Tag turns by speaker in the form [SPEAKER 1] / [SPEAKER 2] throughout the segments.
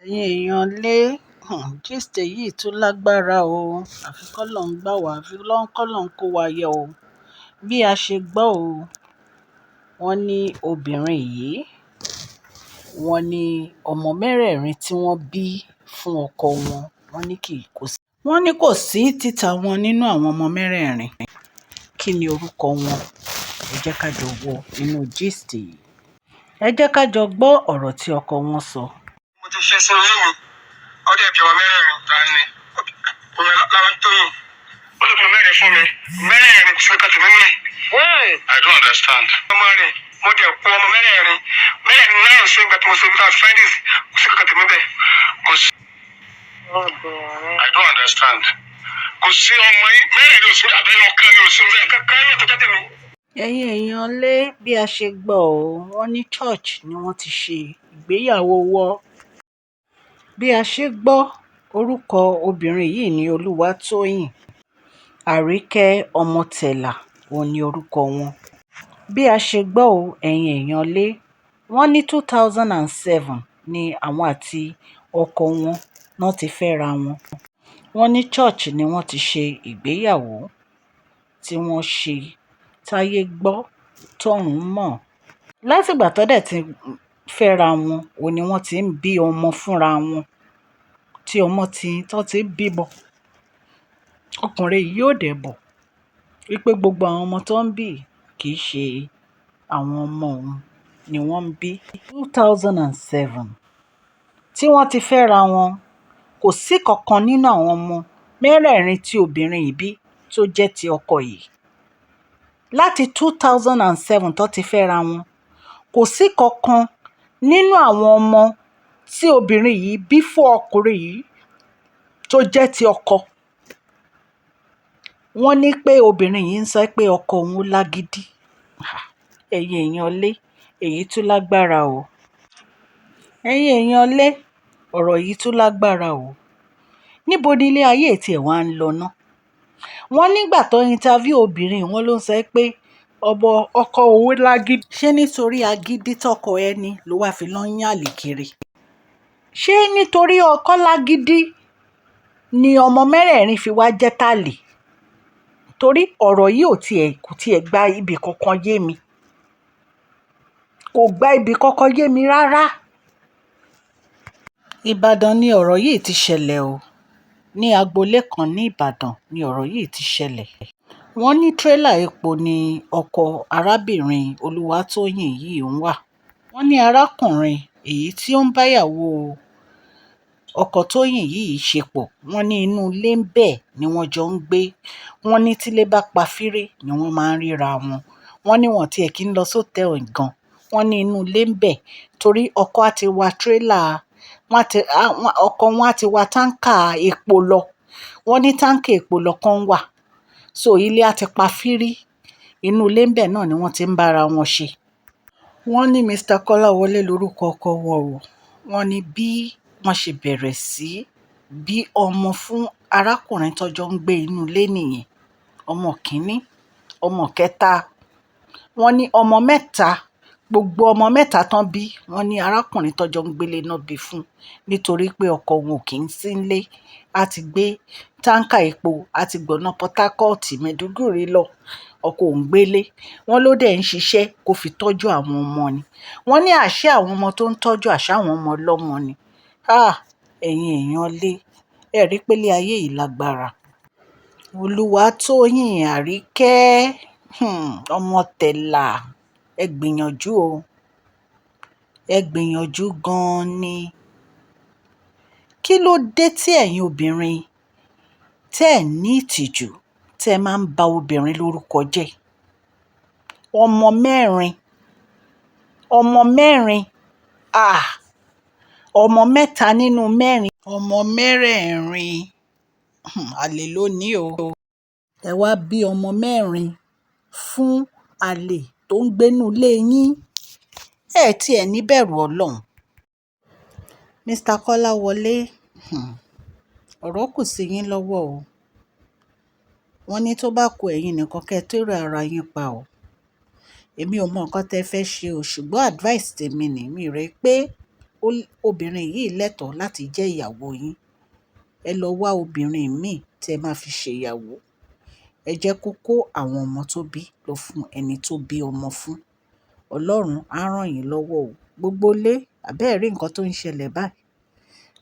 [SPEAKER 1] ẹ̀yin èèyàn lé gist yìí tún lágbára o. àfi kọ́lọ́run gbà wá, àfi kọ́lọ́run kó wa yọ o. bí a ṣe gbọ́ o, wọ́n ní obìnrin yìí, wọ́n ní ọmọ mẹ́rẹ̀ẹ̀rin tí wọ́n bí fún ọkọ wọn, wọ́n ní kò sí títa wọn nínú àwọn ọmọ mẹ́rẹ̀ẹ̀rin. kí ni orúkọ wọn? ẹ jẹ́ ká jọ wo inú gist yìí. ẹ jẹ́ ká jọ gbọ́ ọ̀rọ̀ tí ọkọ wọn sọ.
[SPEAKER 2] mo ti ṣe sí ilé mi ọdẹ ìpìwọ mẹ́rẹ̀ẹ̀rin ta ni òun lára tóyìn ó lè fún mẹ́rin fún mi mẹ́rẹ̀ẹ̀rin tí ká tèmi mẹ. I don't understand. ọmọ rẹ mo jẹ kó ọmọ mẹ́rẹ̀ẹ̀rin náà ṣe ìgbà tí mo ṣe ìgbà fridays kò sí kankan tèmi bẹ kò sí. I don't understand. kò sí ọmọ yìí mẹ́rẹ̀ẹ̀rin òsì àbẹ̀yẹ ọkàn ni òsì bẹ́ẹ̀ kankan ní ọ̀tọ́jà tèmi.
[SPEAKER 1] ẹ̀yin èèyàn lé bí a ṣe gbọ́ ọ, wọ́n ní church ni wọ́n ti ṣe ìgbéyàwó wọn. bí a ṣe gbọ́, orúkọ obìnrin yìí ní Olúwa toyin Arike ọmọtẹ̀là òun ni orúkọ wọn. bí a ṣe gbọ́ ọ, ẹ̀yin èèyàn lé, wọ́n ní 2007 ni àwọn àti ọkọ wọn náà ti fẹ́ra wọn. wọ́n ní church ni wọ́n ti ṣe ìgbéyàwó tí wọ́n ṣe táyé gbọ́ tọ́run mọ̀. látìgbà tó dẹ̀ ti fẹ́ra wọn òun ni wọ́n ti ń bí ọmọ fúnra wọn, tí ọmọ tó ti ń bímọ. ọkùnrin yìí yóò dẹ̀ bọ̀ wípé gbogbo àwọn ọmọ tó ń bí kì í ṣe àwọn ọmọ òun ni wọ́n ń bí. 2007 tí wọ́n ti fẹ́ra wọn, kò sí kankan nínú àwọn ọmọ mẹ́rẹ̀ẹ̀rin tí obìnrin yìí bí tó jẹ́ ti ọkọ yìí. láti 2007 tó ti fẹ́ra wọn, kò sí kankan nínú àwọn ọmọ tí obìnrin yìí bí fún ọkùnrin yìí tó jẹ́ ti ọkọ. wọ́n ní pé obìnrin yìí ń sọ pé ọkọ òun lágídí. ẹ̀yin èèyàn lé, èyí tún lágbára o. ẹ̀yin èèyàn lé, ọ̀rọ̀ yìí tún lágbára o. níbo ni ilé ayé tiẹ̀ wá ń lọ ná? wọ́n nígbà tó interview obìnrin, wọ́n ló ń sọ pé ọkọ òun lágídí. ṣé nítorí agídí tọkọ ẹni ló wá fi lọ ń yàlè kiri? ṣé nítorí ọkọ lágídí ni ọmọ mẹ́rẹ̀ẹ̀rin fi wá jẹ́ tàlè? torí ọ̀rọ̀ yìí kò tiẹ̀ gba ibì kankan yé mi. kò gba ibì kankan yé mi rárá. ìbàdàn ni ọ̀rọ̀ yìí ti ṣẹlẹ̀ o. ní agboolé kan ní ìbàdàn ni ọ̀rọ̀ yìí ti ṣẹlẹ̀. wọ́n ní tírélà epo ni ọkọ arábìnrin olúwatóyìn yìí ń wà. wọ́n ní arákùnrin èyí tí ó ń báyàwó ọkọ tóyìn yìí ṣe pọ̀, wọ́n ní inú ilé ń bẹ̀ ni wọ́n jọ ń gbé. wọ́n ní tílé bá pa fírí ni wọ́n máa ń ríra wọn. wọ́n ní wọn tiẹ̀ kí ń lọ sótẹ́ẹ̀lì gan. wọ́n ní inú ilé ń bẹ̀ torí ọkọ á ti wa tírélà, ọkọ wọn á ti wa táǹkà epo lọ. wọ́n ní táǹkà epo lọkọ ń wà. so ilé á ti pa fírí, inú ilé ń bẹ̀ náà ni wọ́n ti ń bára wọn ṣe. wọ́n ní Mr. Kọ́láwọlé lórúkọ ọkọ wọn o. wọ́n ní bí wọ́n ṣe bẹ̀rẹ̀ sí bí ọmọ fún arákùnrin tọ́jọ́ ń gbé inú ilé nìyẹn. ọmọ kìíní, ọmọ kẹta, wọ́n ní ọmọ mẹ́ta, gbogbo ọmọ mẹ́ta tán bí, wọ́n ní arákùnrin tọ́jọ́ ń gbélé náà bí fún, nítorí pé ọkọ wọn ò kì í sí nílé. a ti gbé táǹkà epo, a ti gbọ̀nà Port Harcourt, Maiduguri lọ, ọkọ ò ń gbélé. wọ́n ló dẹ̀ ń ṣiṣẹ́ kó fi tọ́jú àwọn ọmọ ni. wọ́n ní àṣé àwọn ọmọ tó ń tọ́jú àṣà àwọn ọmọ ọlọ́mọ ni. ẹ̀yin èèyàn lé, ẹ rí pé ilé ayé yìí lágbára. Olúwatóyìn Àríkẹ́ ọmọtẹ̀là, ẹ gbìyànjú o. ẹ gbìyànjú gan-an ni. kí ló dé tí ẹ̀yin obìnrin tẹ́ ẹ̀ ní ìtìjú tẹ́ ẹ máa ń ba obìnrin lórúkọ jẹ́? ọmọ mẹ́rin, ọmọ mẹ́rin, ọmọ mẹ́ta nínú mẹ́rin, ọmọ mẹ́rẹ̀ẹ̀rin, àlè ló ní o. ẹ wá bí ọmọ mẹ́rin fún àlè tó ń gbénú ilé yín. ẹ tiẹ̀ ní bẹ̀rù Ọlọ́run. Mr. Kọ́láwọlé, ọ̀rọ̀ kù sí yín lọ́wọ́ o. wọ́n ní tó bá ku ẹ̀yin nìkan kẹ́ ẹ tó rẹ̀ ara yín pa o. èmi ò mọ nǹkan tẹ́ fẹ́ ṣe o, ṣùgbọ́n advice tèmi ni mi rè pé obìnrin yìí lẹ́tọ̀ọ́ láti jẹ́ ìyàwó yín. Ẹ lọ wá obìnrin míì tí ẹ máa fi ṣe ìyàwó. Ẹ jẹ́ kó kó àwọn ọmọ tó bí lọ fún ẹni tó bí ọmọ fún. Ọlọ́run á ràn yín lọ́wọ́ o. Gbogbo ilé àbẹ́ẹ̀rí nǹkan tó ń ṣẹlẹ̀ báyìí.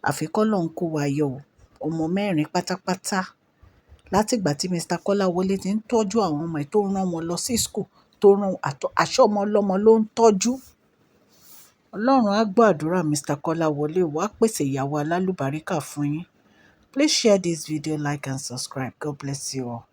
[SPEAKER 1] Àfi k'Ọlọ́run kó wa yọ o. Ọmọ 4 pátápátá. Látìgbà tí Mr. Kọ́láwọlé ti ń tọ́jú àwọn ọmọ ẹ̀ tó rán wọn lọ sí school, tó rán aṣọ ọmọ ọlọ́mọ ló ń tọ́jú. Ọlọ́run á gbọ́ àdúrà Mr. Kọ́láwọlé o, á pèsè ìyàwó alálùbáríkà fún yín. Please share this video, like and subscribe. God bless you all.